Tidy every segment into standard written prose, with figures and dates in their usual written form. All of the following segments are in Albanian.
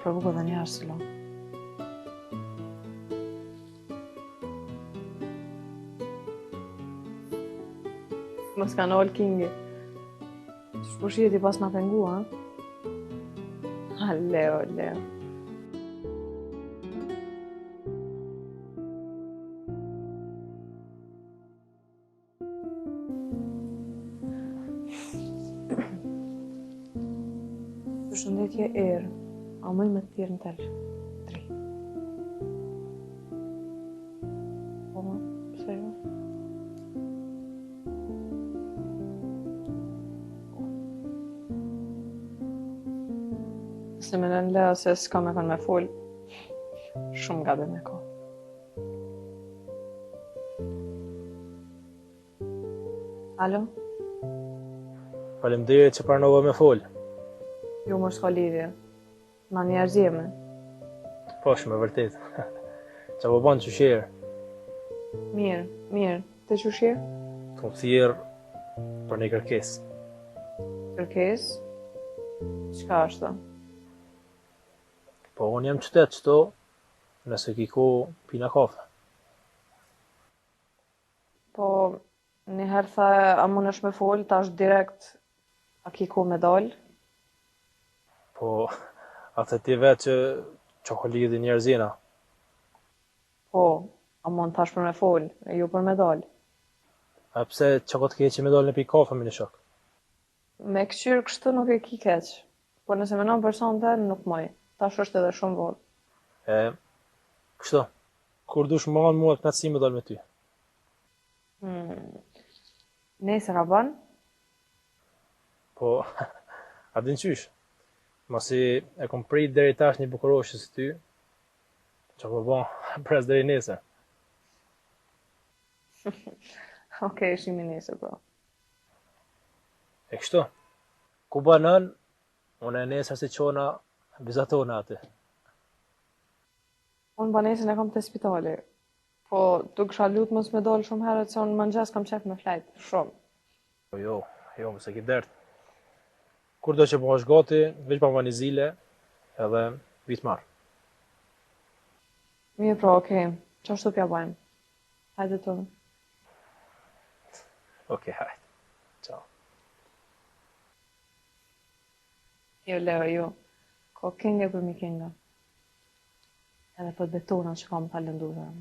provu edhe një herë Silo. Mos ka nol Kingi. Shpushit i pas na pengu, ha? Leo. Përshëndetje erë, a mëj me të tjerë në telë? 3. Po, pse jo? Se me nën Leo se s'ka me kanë me full, shumë gabim me ko. Alo? Faleminderit që pranova me fol. Jo më s'ka lidhje. Na njerëzjeme. Po, me vërtet. Qa po banë qëshirë? Mirë. Te qëshirë? Të më thirë për një kërkes. Kërkes? Qka është? Po, unë jam qytet qëto, nëse kiko pina kafe. Po, njëherë tha, a mund është me fol, tash direkt, a kiko me dal? Po, atë ti vetë që ko lidhi njerëzina. Po, a mund tash për me fol, e ju për me dal? A pse që ko të keqe me dal në pi kafe me një shok? Me këqyrë kështu nuk e ki keq, po nëse menon person të nuk moj, tash është edhe shumë vonë. Kështu, kur dush më anë mua të knatësi me dal me ty? Nesër a ban? Po, a din qysh? Masi e kom prit deri tash një bukuroshë si ty, që po ban pres deri nesër. Okej, shimi nesër, bro. E kështu, ku banën, unë e nesër si qona vizatona aty. Unë banesën e kam të spitali, po tu kësha lutë mos me dollë shumë herët se unë mëngjes kam qef me flajt, shumë. Po jo, mëse ki dert. Kur do që po është gati, veç pa vani zile, edhe vitë marë. Mirë, pro, okej, që ashtu pja bajmë. Hajde të në. Okej, hajde. Ciao. Jo, Leo, jo. Ko Kinga për mi Kinga. Edhe për betona që kam falenduar.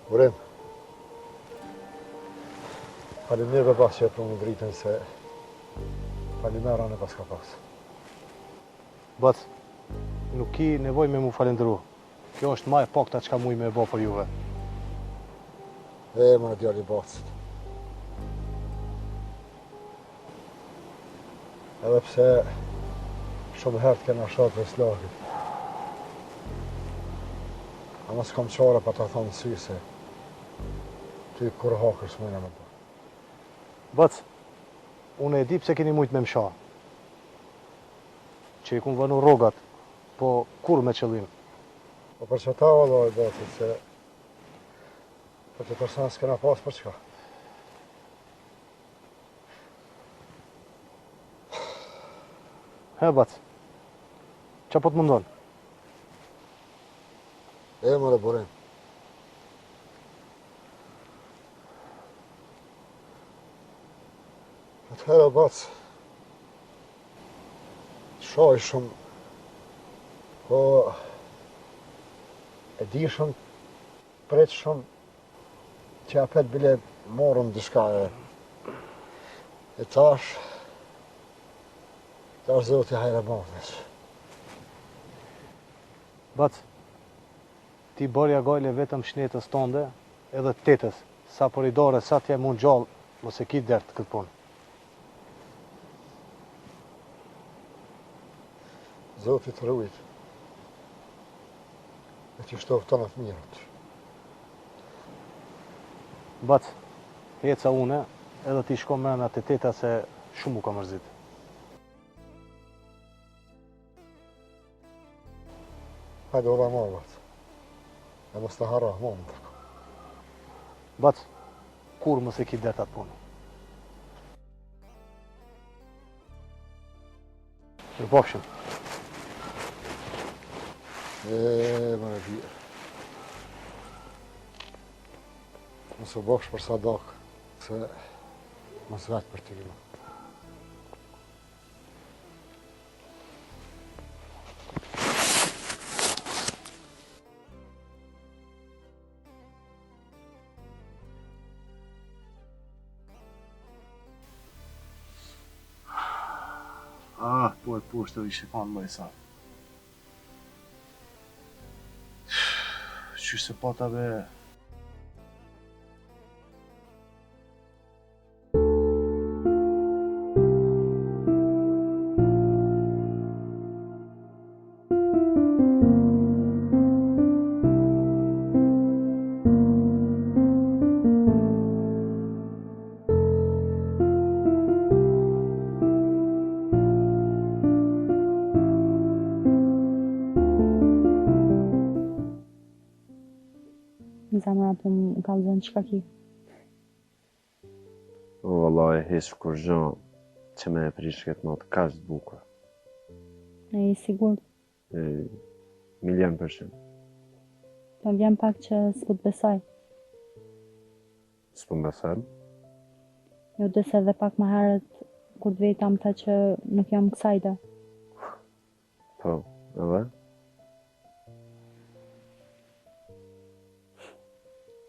Burim, faleminderit për pas që e prunë dritën se falimera në pas ka pas. Bac, nuk ki nevoj me mu falendru. Kjo është ma e pakta që ka muj me e bo për juve. Më në djali bacit. Edhe pse shumë herë të kena shatë për slagit. Ama s'kam qara pa ta thonë sy se ty kur hakër s'mujna me po. Bac, unë e di pse keni mujt me msha. Që i kun vënu rogat, po kur me qëllim? Po për që ta valla e bacit se për që tërsa s'kena pas për çka. He, bac, qa po të mundon? Mëre Burim. Atëherë bac, shoj shumë, po e di shumë, pret shumë, që apet bile morëm dishka e tash zoti hajre matës. Bac, ti bërja gajle vetëm shnetës tonde edhe tetës, sa poridore, sa t'je mund gjallë, mos e ki dert këtë punë. Zoti të rujt. E që shtofton atë mirët. Bac, heca une, edhe ti shko mrena të teta se shumë u ka mërzit. Hajde ola ma, Bac. E mos të harra, ma më tako. Bac, kur mos e ki det atë punë. Mirëpafshim. Më e vjerë. Mos u bofsh për sadak, se mos vetë për ty. Po e poshtë i shikon më i sa. Qysh se pata be... Në zemra po më kallëzon çka ki. O, valla e hish kur gjo që me e prish këtë natë kaq të bukur. E i sigurt. 1,000,000%. Po vjen pak që s'po të besoj. S'po më besoj. Jo dese edhe pak më herët kur të veta më tha që nuk jam kësajde. Po, edhe?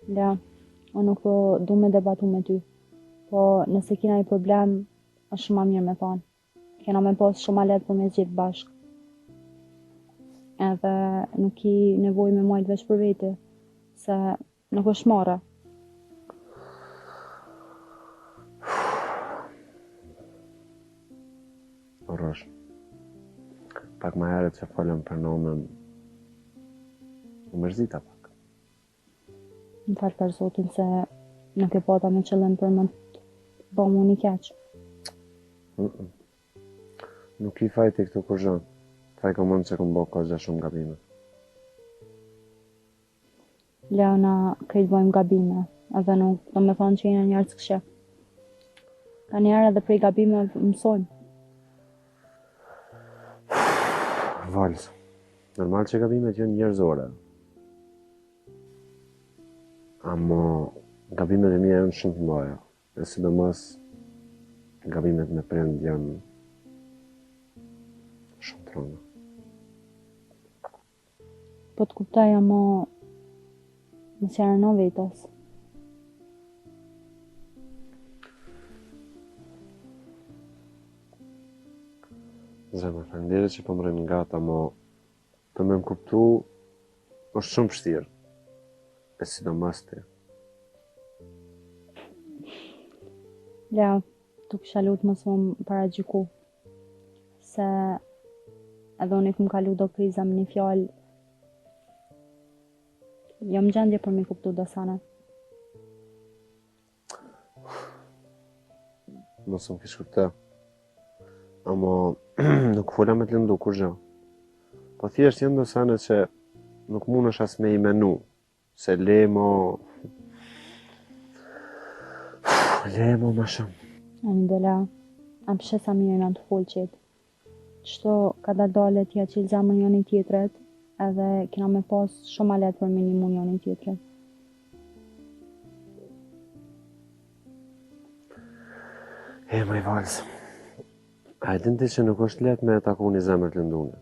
Ja, unë nuk po du me debatu me ty. Po nëse kina i problem, është shumë ma mirë me thonë. Kena me pas shumë ma letë për me zgjitë bashkë. Edhe nuk ki nevoj me majtë veç për vete, se nuk është marrë. Rosh. Pak më herët që folëm për nomën, u mërzita pak. Më falë për Zotin se nuk e pata me qëllim për më të bëmë unë i keqë. Nuk i fajti këtu kur zhën. Faj ka mund që këmë bo kozha shumë gabime. Leona, krejt bëjmë gabime, edhe nuk do me thonë që jena njerëz këshe. Ka njerë edhe prej gabime mësojmë. Valës, normal që gabimet janë njerëzore. Amo, gabimet e mija janë shumë të mbaja. E sidomos, gabimet me prind janë shumë të rënda. Po të kuptaj, amo, mos jarë në vetës. Zemë, falendere që po më rëmë nga ta, mo të me më kuptu është shumë vështirë. E sidomos ti. Lea, tu kisha lutë mos më paragjyku. Se edhe unë i këmë kalu do kriza me një fjallë. Jam në gjendje për mi kuptu do sana. Mos më kish kupte. Amo, nuk fola me të lëndu kur gjë. Po thjesht janë do sane që nuk mund është as me i menu. Se lemo ma shumë. A një dola, a pëshe sa mirë në të folë qëtë. Qëto ka da dole t'ja qilë zamën njën i tjetret, edhe kina me pas shumë alet për minimun njën i tjetret. E, ma i valës. A e din ti që nuk është let me e taku një zemër të lëndune.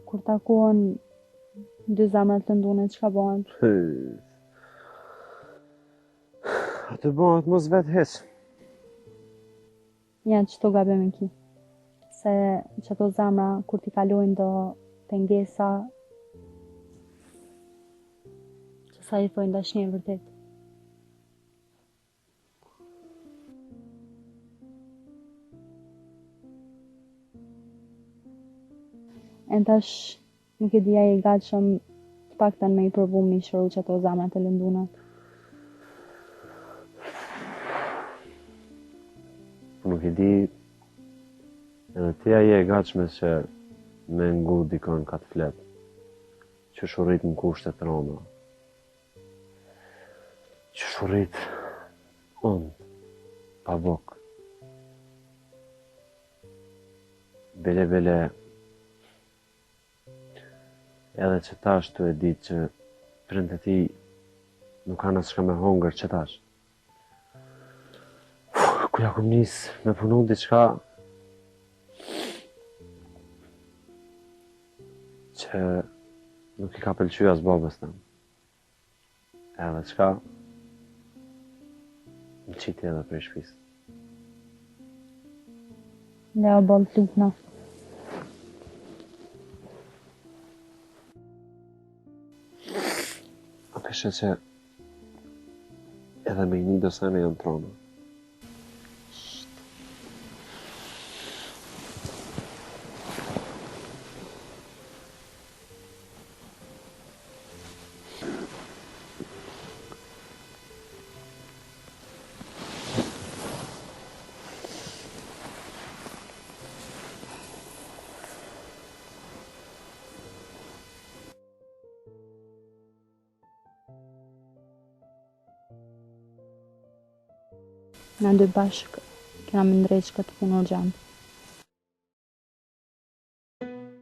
Kur takuon dy zemrat të ndune, që ka bëhen? A të bëhet mos vetë heq. Janë që të gabe me ki. Se që ato zemra, kur t'i kalojnë do pengesa, që sa i thojnë dashni e vërtet. E tash nuk e di a je gatshëm të paktën me i provu mi shëru që ato zamrat e lënduna. Nuk e di, edhe ti a je e gatshme që me ngu dikon ka të flet, që shurrit në kushtet rona, që shurrit unë, pa bok. Bele, edhe që tash tu e ditë që prindët e ti nuk kanë asë shka me hongër që tash. Ku ja kum nis me punu diçka që nuk i ka pëlqy as babës tëm. Edhe çka më qiti edhe për shpis. Leo bol t'lutna. A peshe që edhe me i një dosene janë trona. Na dy bashkë kena me ndrejtë këtë punë urgjant.